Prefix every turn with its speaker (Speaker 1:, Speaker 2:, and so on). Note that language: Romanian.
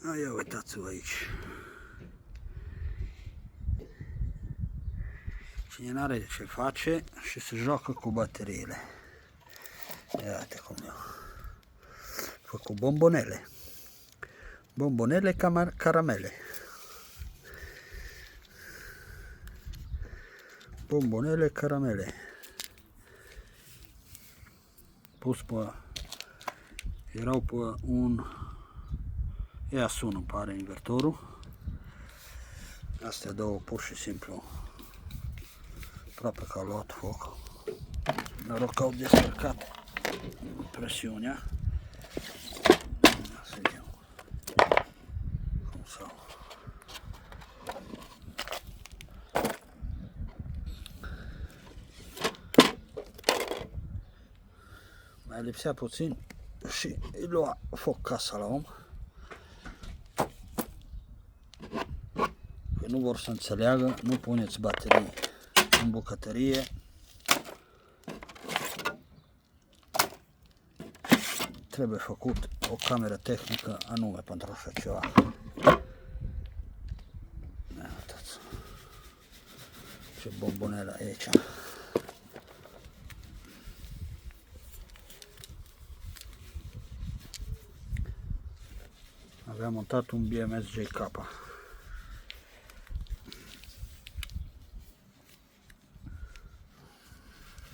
Speaker 1: Ia uitați-vă aici. Cine n-are ce face și se joacă cu bateriile. Iată cum eu. Făcut bombonele. Bombonele caramele. Bombonele caramele. Pus pe... Erau pe un... Ia sună, îmi pare, invertorul. Astea două pur și simplu aproape că au luat foc. Noroc că au descărcat presiunea. Să vedem cum s-au. Mai lipsea puțin și îi lua foc casa la om. Că nu vor să înțeleagă, nu puneți baterii în bucătărie. Trebuie făcut o cameră tehnică anume pentru așa ceva. Uitați ce bombonele aici. Aveam montat un BMS JK.